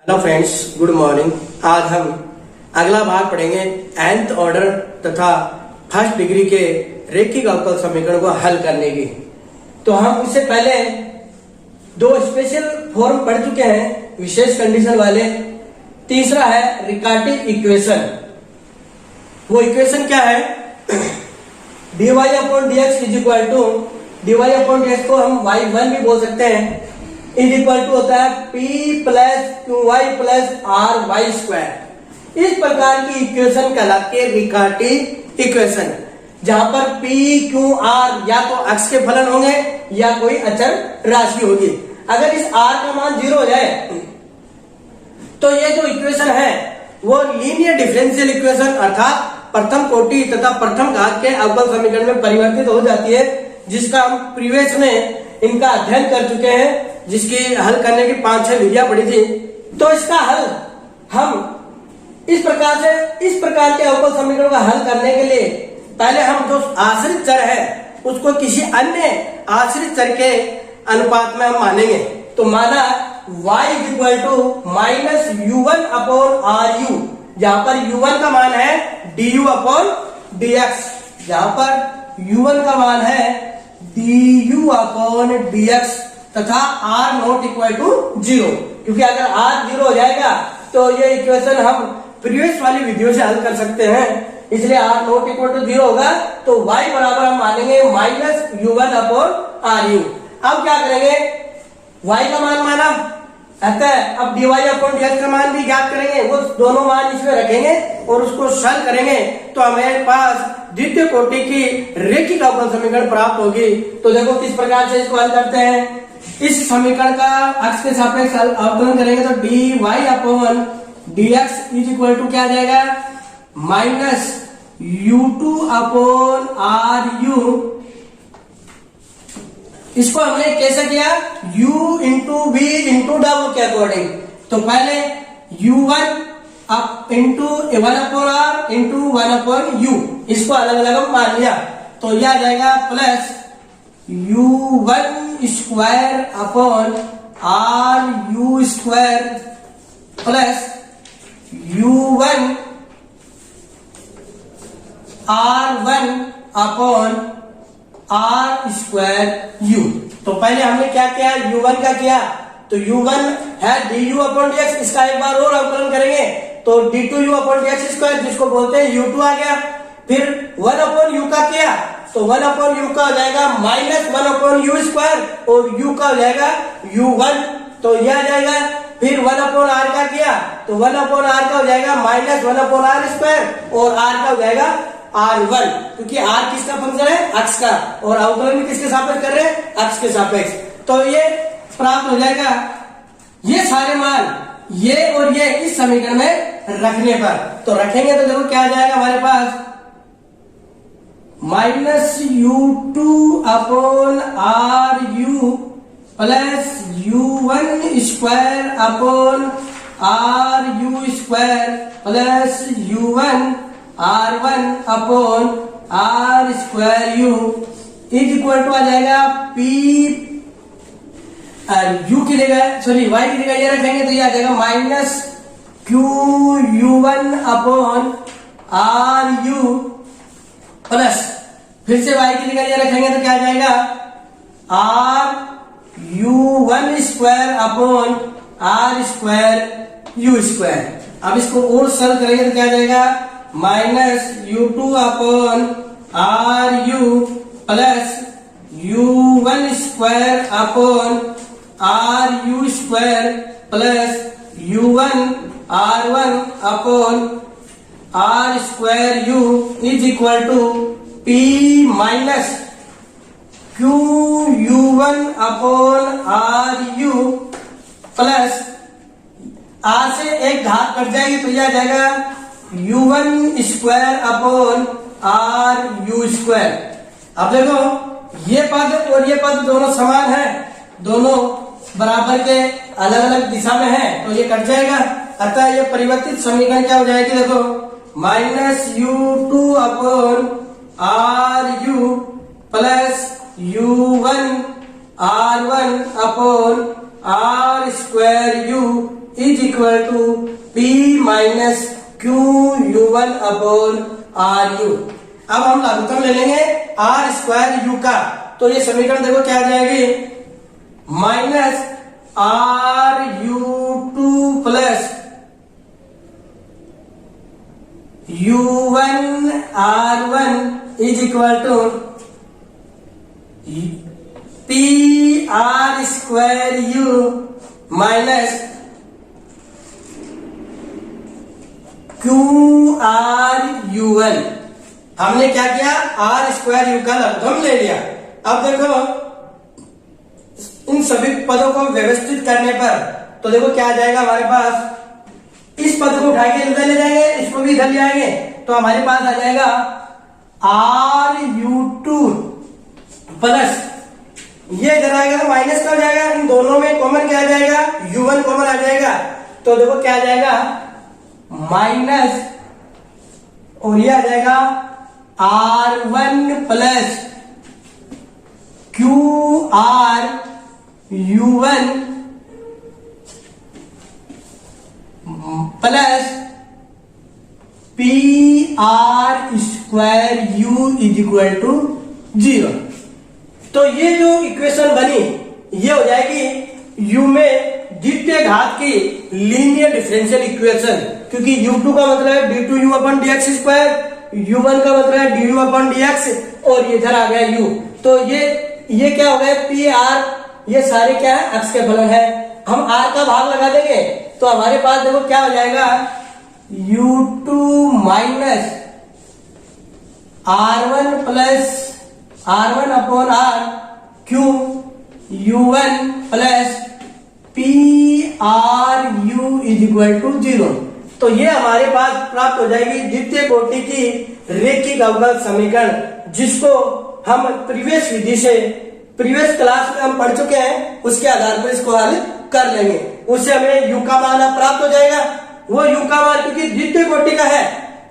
Hello friends, good morning. आज हम अगला भाग पढ़ेंगे nth ऑर्डर तथा फर्स्ट डिग्री के रैखिक अवकल समीकरण को हल करने की। तो हम इससे पहले दो स्पेशल फॉर्म पढ़ चुके हैं, विशेष कंडीशन वाले। तीसरा है रिकार्टिव इक्वेशन। वो इक्वेशन क्या है? dy upon dx is equal to dy upon dx को हम y1 भी बोल सकते हैं, इज इक्वल टू होता है p plus Q Y plus R Y square. इस प्रकार की इक्वेशन कहलाती है रिकार्टिव इक्वेशन, जहां पर p क्यू आर या तो अक्ष के फलन होंगे या कोई अचर राशि होगी। अगर इस r का मान 0 हो जाए तो ये जो इक्वेशन है वो लीनियर डिफरेंशियल इक्वेशन अर्थात प्रथम कोटि तथा प्रथम घात के अवकल समीकरण में परिवर्तित हो जाती है, जिसका हम प्रीवियस में इनका अध्ययन कर चुके हैं, जिसकी हल करने की 5-6 विधियां पड़ी थी। तो इसका हल हम इस प्रकार के अवकल समीकरण का हल करने के लिए पहले हम जो आश्रित चर है उसको किसी अन्य आश्रित चर के अनुपात में हम मानेंगे। तो माना y is equal to minus u1 upon are U, जहां पर u1 का मान है du अपॉन dx, जहां पर u1 का मान है du अपॉन dx तथा r नॉट इक्वल टू 0, क्योंकि अगर r 0 हो जाएगा तो ये इक्वेशन हम प्रीवियस वाली वीडियो से हल कर सकते हैं, इसलिए r नॉट इक्वल टू 0 होगा। तो y बराबर हम मानेंगे minus u1 upon are U. अब क्या करेंगे? y का मान माना, अतः अब dy अपॉन dx का मान भी ज्ञात करेंगे। वो दोनों मान इसमें रखेंगे और उसको सरल करेंगे तो हमारे पास द्वितीय कोटि की रैखिक अवकल समीकरण प्राप्त होगी। तो देखो किस प्रकार से इसको हल करते हैं। इस समीकरण का अक्ष के सापेक्ष अवकलन करेंगे तो dy upon dx is equal to क्या आ जाएगा? Minus u2 upon are U. इसको हमने कैसे किया? u into v into w के अकॉर्डिंग। तो पहले u1 up into 1 upon r into 1 upon u, इसको अलग अलग मान लिया। तो यह आ जाएगा plus u1 square upon are you square plus u1 r1 upon are square U. तो पहले हमने क्या किया? u1 का किया, तो u1 है du अपॉन dx, इसका एक बार और अवकलन करेंगे तो d2u अपॉन dx स्क्वायर, जिसको बोलते हैं u2 आ गया। फिर 1 अपॉन u का किया तो 1 अपॉन u का हो जाएगा माइनस 1 अपॉन यू स्क्वायर और u का हो जाएगा u1, तो यह आ जाएगा। फिर 1 अपॉन r का किया तो 1 अपॉन r का हो जाएगा माइनस 1 अपॉन r स्क्वायर और r का हो जाएगा r1, क्योंकि r किसका फंक्शन है? अक्ष का, और अवकलन भी किसके सापेक्ष कर रहे हैं? अक्ष के सापेक्ष। तो ये प्राप्त हो जाएगा। ये सारे मान ये और ये इस समीकरण में रखने पर, तो रखेंगे तो देखो क्या आ जाएगा हमारे पास? Minus u2 upon are you plus u1 square upon are you square plus u1 r1 upon are square you is equal to आ जाएगा p u की जगह y की जगह ये रखेंगे तो ये आ जाएगा minus q u1 upon are you plus फिर से y की जगह ये रखेंगे तो क्या आ जाएगा? r u1 square upon are square U square. अब इसको और सरल करेंगे तो क्या आ जाएगा? Minus u2 upon are you plus u1 square upon are you square plus u1 r1 upon are square you is equal to p minus q u1 upon are you plus r से एक घात cut जाएगी तो यह आ जाएगा u1 square upon are you square. अब देखो ये पद और ये पद दोनों समान है, दोनों बराबर के अलग अलग दिशा में है, तो ये कट जाएगा। अतः ये परिवर्तित समीकरण क्या हो जाएगी? देखो minus u2 upon are you plus u1 r1 upon r square u is equal to P minus Q U1 upon are U. अब हम लघुत्तम ले लेंगे आर स्क्वायर यू का, तो ये समीकरण देखो क्या आ जाएगी, minus R U two plus U1 R1 is equal to P R square U minus Q R U1। हमने क्या किया, आर स्क्वायर यू का लघुत्तम ले लिया। अब देखो इन सभी पदों को व्यवस्थित करने पर तो देखो क्या आ जाएगा हमारे पास, इस पद को उठा के इधर ले जाएंगे, इसको भी इधर ले आएंगे, तो हमारे पास आ जाएगा आर यू टू प्लस, ये इधर आएगा तो माइनस का हो जाएगा, इन दोनों में कॉमन क्या आ जाएगा, U1 कॉमन आ जाएगा, तो देखो क्या आ जाएगा माइनस, और ये आ जाएगा R1 plus Q R U1 plus P R square U is equal to 0। तो ये जो इक्वेशन बनी ये हो जाएगी U में द्वितीय घात की लीनियर डिफरेंशियल इक्वेशन, क्योंकि U2 का मतलब है d2u अपन dx स्क्वायर, U1 का मतलब है du अपन dx, और ये इधर आ गया U, तो ये क्या हो गया P आर, ये सारे क्या है x के फलन है। हम r का भाग लगा देंगे तो हमारे पास देखो क्या हो जाएगा, U2 minus R1 plus R1 upon R Q U1 plus P R U is equal to 0। तो ये हमारे पास प्राप्त हो जाएगी द्वितीय कोटि की रेखिक अवकल समीकरण, जिसको हम प्रीवियस विधि से प्रीवियस क्लास में हम पढ़ चुके हैं, उसके आधार पर इसको हल कर लेंगे, उससे हमें U का मान प्राप्त हो जाएगा। वो U का मान क्योंकि द्वितीय कोटि का है,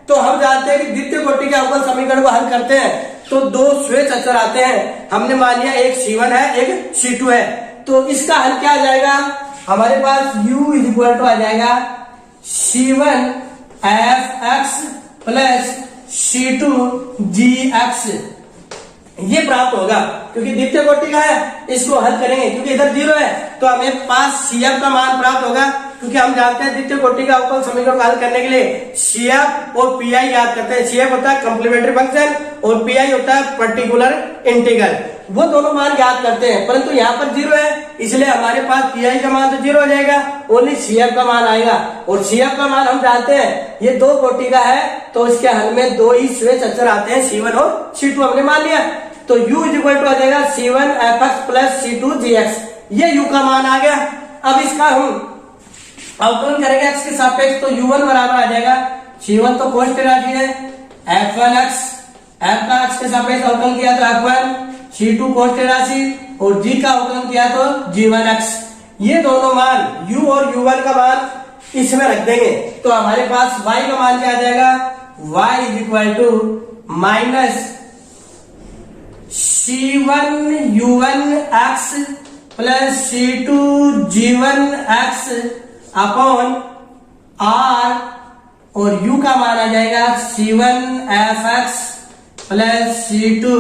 तो हम जानते हैं कि द्वितीय कोटि के अवकल समीकरण को हल करते हैं तो दो स्वेच्छ अचर आते हैं। हमने मान लिया एक C1 है एक C2 है, तो इसका हल क्या आ जाएगा, हमारे पास U इज इक्वल टू आ जाएगा C1 Fx plus C2 Gx, ये प्राप्त होगा क्योंकि द्वितीय कोटि का है। इसको हल करेंगे क्योंकि इधर 0 है, तो हमें पास CF का मान प्राप्त होगा, क्योंकि हम जानते हैं द्वितीय कोटि का अवकल समीकरण को हल करने के लिए CF और PI याद करते हैं। CF होता है कॉम्प्लीमेंट्री फंक्शन और PI होता है पर्टिकुलर इंटीग्रल, वो दोनों मान याद करते हैं, परंतु यहाँ पर 0 है, इसलिए हमारे पास PI का मान तो 0 हो जाएगा, ओनली CF का मान आएगा। और CF का मान हम जानते हैं ये दो कोटि का है, तो इसके हल में दो ही स्वेच्छ अचर आते हैं, C1 और C2 हमने मान लिया, तो U इज इक्वल टू आ जाएगा C1 Fx plus C2 Gx, ये U का मान आ गया। अब इसका हम अवकलन करेंगे x के सापेक्ष, तो U1 बराबर आ जाएगा, C1 तो कांस्टेंट राशि है, F1x, F का x के सापेक्ष अवकलन किया तो F1, C2 कांस्टेंट राशि, और G का अवकलन किया तो G1x। ये दोनों मान U और U1 का मान इसमें रख देंगे, तो हमारे पास y का मान क्या आ जाएगा, y is equal to minus C1 U1x plus C2 G1x upon R, और U का मान आ जाएगा C1 Fx plus C2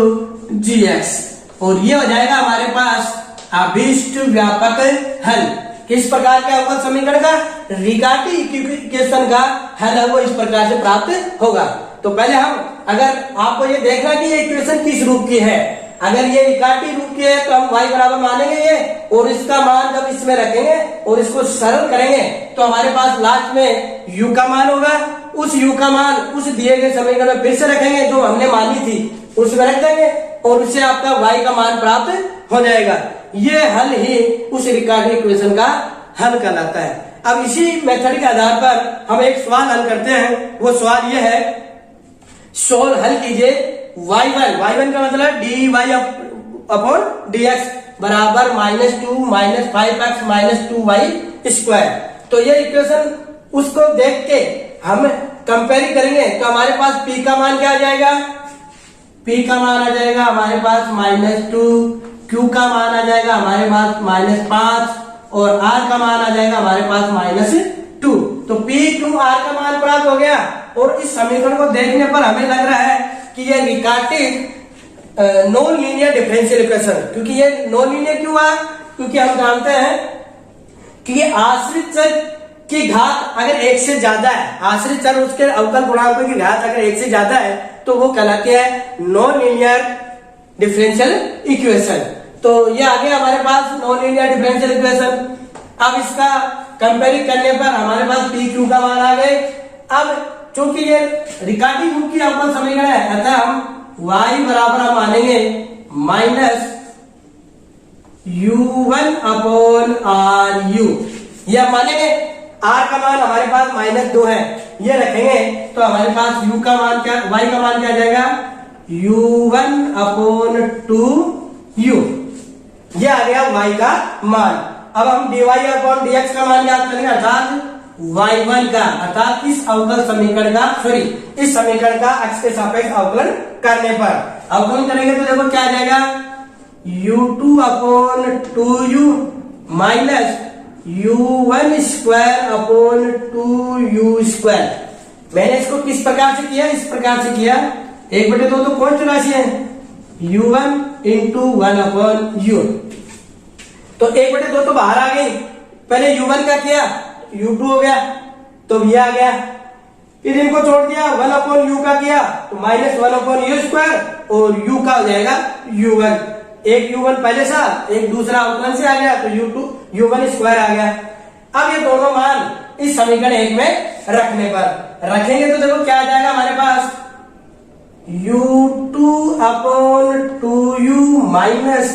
Gx, और ये हो जाएगा हमारे पास अभीष्ट व्यापक हल। किस प्रकार के अवकल समीकरण का, रिगाटी इक्वेशन का हल है वो इस प्रकार से प्राप्त होगा। तो पहले हम अगर आपको ये देखना कि ये इक्वेशन किस रूप की है, अगर ये रिगाटी रूप की है तो हम y बराबर मानेंगे ये, और इसका मान जब इसमें रखेंगे और इसको सरल करेंगे तो हमारे पास लास्ट में U का मान होगा, उस U का मान उस दिए गए समीकरण में फिर से रखेंगे जो हमने मानी थी उसमें रख देंगे, और उससे आपका y का मान प्राप्त हो जाएगा। ये हल ही उस रिगाटी इक्वेशन का हल कहलाता है। अब इसी मेथड के आधार पर हम एक सवाल हल करते हैं, वो सवाल ये है, सोल्व हल कीजिए y1 का मतलब dy अपॉन dx बराबर -2 -5x -2y स्क्वायर। तो ये इक्वेशन उसको देख के हम कंपेयर करेंगे तो हमारे पास p का मान क्या आ जाएगा, p का मान आ जाएगा हमारे पास -2, q का मान आ जाएगा हमारे पास -5, और आर का मान आ जाएगा हमारे पास -2। तो पी क्यू आर का मान प्राप्त हो गया। और इस समीकरण को देखने पर हमें लग रहा है कि यह रिकार्टेड नॉन लीनियर डिफरेंशियल इक्वेशन। क्योंकि ये नॉन लीनियर क्यों है? क्योंकि हम जानते हैं कि ये आश्रित चर की घात अगर 1 से ज्यादा है, आश्रित चर उसके अवकल गुणांकों की घात अगर 1 से ज्यादा है तो वो कहलाती है नॉन लीनियर डिफरेंशियल इक्वेशन। तो ये आ गया हमारे पास नॉन लीनियर डिफरेंशियल इक्वेशन। अब इसका कंपेयरिंग करने पर हमारे पास पी क्यू का मान आ गए। अब चूंकि ये रिकार्डिंग रूप की अवकल समीकरण है, अतः हम y बराबर हम मानेंगे -u1/ru। यह मानेंगे r का मान हमारे पास -2 है, ये रखेंगे तो हमारे पास u का मान क्या, y का मान क्या आ जाएगा u1/2u। ये आ गया y का मान। अब हम dy/dx का मान याद करेंगे, अर्थात y1 का, अर्थात इस अवकल समीकरण का इस समीकरण का x के सापेक्ष अवकलन करने पर अवकलन करेंगे तो देखो क्या आ जाएगा u2/2u माइनस u1/2u²। मैंने इसको किस प्रकार से किया? इस प्रकार से किया, 1/2 तो कौन सी राशि है u1 × 1/u। तो 1/2 तो बाहर आ गई, पहले u1 का किया, u2 हो गया तो ये आ गया, फिर इनको छोड़ दिया, 1/u का किया तो -1/u² और u का हो जाएगा u1। एक u1 पहले से, एक दूसरा अवकलन से आ गया तो u1² आ गया। अब ये दोनों मान इस समीकरण 1 में रखने पर रखेंगे तो देखो क्या आ जाएगा हमारे पास u2/2u minus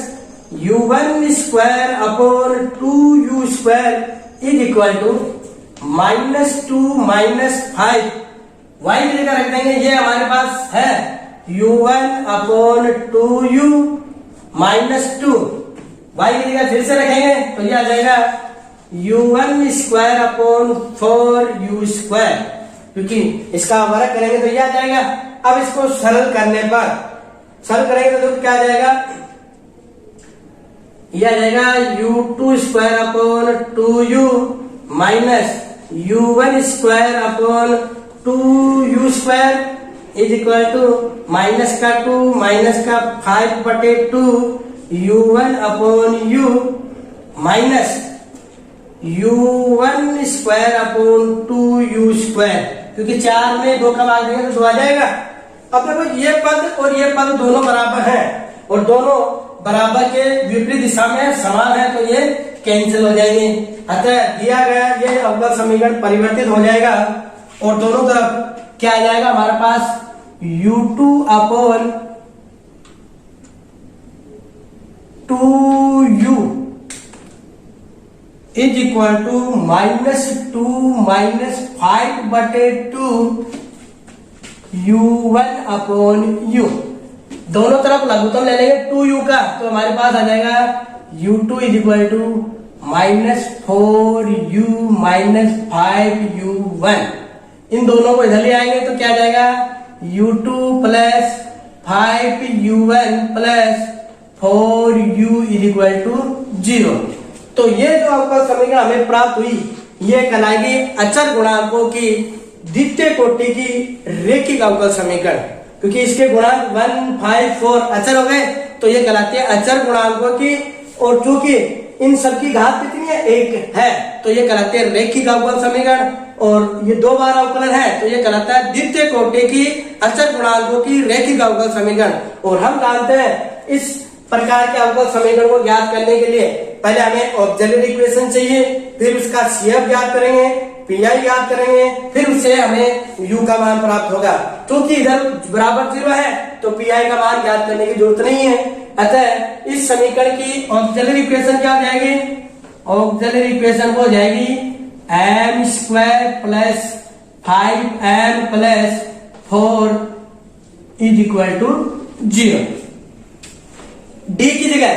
u1²/2u² is equal to -2 -5। y की जगह रख देंगे, ये हमारे पास है u1/2u -2। y की जगह फिर से रखेंगे तो ये आ जाएगा u1²/4u²। क्योंकि इसका वर्ग करेंगे तो ये आ जाएगा। अब इसको सरल करेंगे तो क्या आ जाएगा, ये आ जाएगा u2²/2u minus u1²/2u² is equal to -2 -5/2 u1/u minus u1²/2u²। क्योंकि 4 में 2 का भाग देंगे तो 2 आ जाएगा। अब देखो ये पद और ये पद दोनों बराबर हैं और दोनों बराबर के विपरीत दिशा में समान है, तो ये कैंसिल हो जाएंगे। अतः दिया गया ये अवकल समीकरण परिवर्तित हो जाएगा और दोनों तरफ क्या आ जाएगा हमारे पास u2/2u is equal to -2 -5/2 u1/u। दोनों तरफ लघुत्तम ले लेंगे 2u का तो हमारे पास आ जाएगा u2 is equal to -4u -5u1। इन दोनों को इधर ले आएंगे तो क्या आ जाएगा u2 + 5u1 + 4u is equal to 0। तो ये जो अवकल समीकरण हमें प्राप्त हुई ये कहलाएगी अचर गुणांकों की द्वितीय कोटि की रैखिक अवकल समीकरण। क्योंकि इसके गुणांक 1, 5, 4 अचर हो गए तो ये कहलाती है अचर गुणांकों की, और चूंकि इन सब की घात कितनी है 1 है तो ये कहलाते हैं रैखिक अवकल समीकरण। और ये 2 बार अवकलन है तो ये कहलाता है द्वितीय कोटि की अचर गुणांकों की रैखिक अवकल समीकरण। और हम जानते हैं इस प्रकार के अवकल समीकरण को ज्ञात करने के लिए पहले हमें ऑक्सिलरी इक्वेशन चाहिए, फिर उसका CF ज्ञात करेंगे, PI ज्ञात करेंगे, फिर उससे हमें U का मान प्राप्त होगा। क्योंकि इधर बराबर 0 है तो PI का मान ज्ञात करने की जरूरत नहीं है। अतः इस समीकरण की ऑक्सिलरी इक्वेशन क्या हो जाएगी, ऑक्सिलरी इक्वेशन हो जाएगी m² + 5m + 4 is equal to 0। D की जगह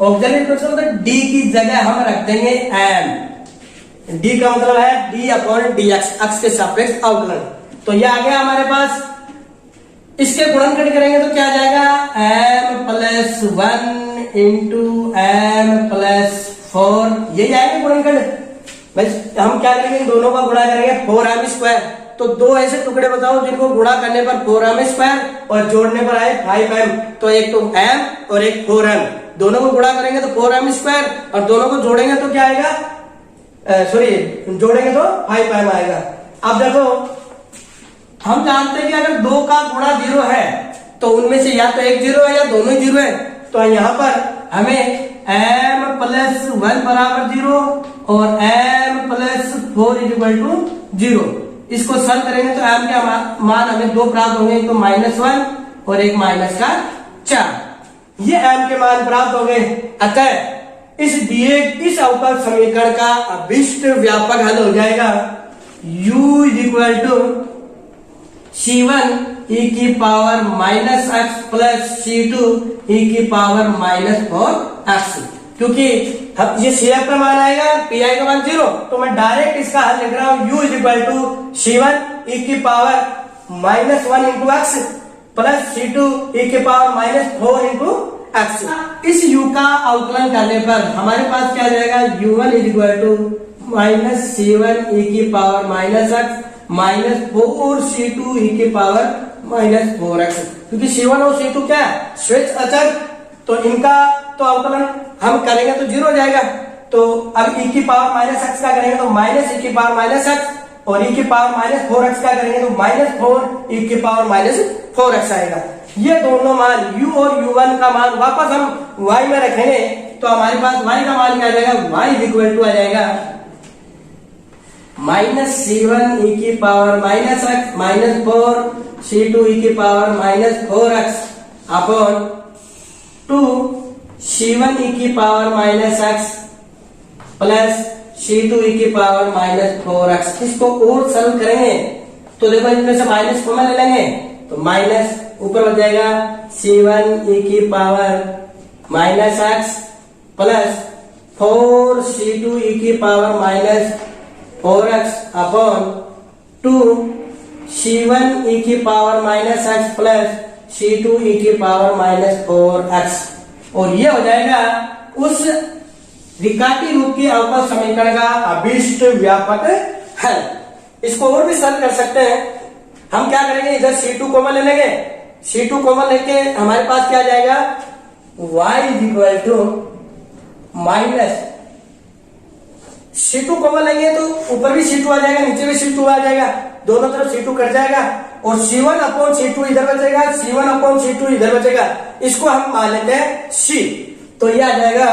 ऑक्सिलरी इक्वेशन में D की जगह हम रख देंगे m। D का मतलब है d/dx, अक्ष के सापेक्ष अवकलन। तो ये आ गया हमारे पास। इसके गुणनखंड करेंगे तो क्या आ जाएगा m + 1 × m + 4 ये जाएंगे गुणनखंड। बस हम क्या करेंगे, इन दोनों का गुणा करेंगे 4m स्क्वायर। तो दो ऐसे टुकड़े बताओ जिनको गुणा करने पर 4m स्क्वायर और जोड़ने पर आए 5m। तो एक तो m और एक 4m, दोनों को गुणा करेंगे तो 4m स्क्वायर और दोनों को जोड़ेंगे तो क्या आएगा, जोड़ेंगे तो 5m आएगा। अब देखो हम जानते हैं कि अगर दो का गुणा 0 है तो उनमें से या तो एक 0 है या दोनों ही 0 है। तो यहाँ पर हमें m प्लस 1 बराबर 0 और m प्लस 4 इक्वल टू 0, इसको सॉल्व करेंगे तो m के मान हमें दो प्राप्त होंगे, एक तो -1 और एक -4। ये m के मान प्राप्त हो गए। अतः इस अवकल समीकरण का अभिष्ट व्यापक हल हो जाएगा u equal to c1 e की power -x plus c2 e की पावर -4x। क्योंकि ये CF का मान आएगा, PI का मान 0, तो मैं डायरेक्ट इसका हल लिख रहा हूं u equal to c1 e की power -1 into X plus c2 e की पावर -4 इंटू एक्स। इस u का अवकलन करने पर हमारे पास क्या जाएगा, u1 equal to -c1 e की पावर -x -4 c2 e की पावर -4x। क्योंकि c1 और c2 क्या है, स्वेच्छ अचर, तो इनका तो अवकलन हम करेंगे तो 0 हो जाएगा। तो अब e की पावर -x का करेंगे तो -e की पावर -x और e की पावर -4x का करेंगे तो -4 e की पावर -4x आएगा। ये दोनों मान u और u1 का मान वापस हम y में रखेंगे तो हमारे पास y का मान क्या आ जाएगा, y इक्वल टू आ जाएगा -c1 e की पावर -x -4 c2 e की power -4x upon 2 c1 e की power -x plus c2 e की पावर -4x। इसको और सरल करेंगे तो देखो इनमें से माइनस कॉमन ले लेंगे तो माइनस ऊपर हो जाएगा c1 e की power -x plus 4 c2 e की power -4x upon 2 c1 e की power -x plus c2 e की पावर -4x। और ये हो जाएगा उस विकाटी रूप की अवकल समीकरण का अभिष्ट व्यापक हल। इसको और भी सरल कर सकते हैं। हम क्या करेंगे, इधर c2 कॉमन ले लेंगे, c2 कॉमन लेके हमारे पास क्या जाएगा, y equal to minus c2 common लेंगे तो ऊपर भी c2 आ जाएगा, नीचे भी c2 आ जाएगा, दोनों तरफ c2 कट जाएगा और c1 अपॉन c2 इधर बचेगा, c1 अपॉन c2 इधर बचेगा। इसको हम मान लेते हैं c। तो ये आ जाएगा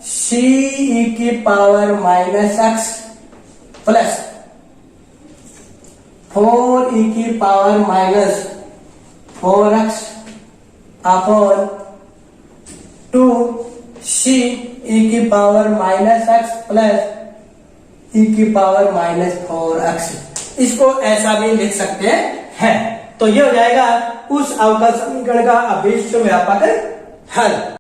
c e की पावर -x प्लस 4 e की power -4x upon 2 c e की पावर -x प्लस e की पावर -4x। इसको ऐसा भी लिख सकते हैं। तो ये हो जाएगा उस अवकल समीकरण का अभिष्ट व्यापक हल।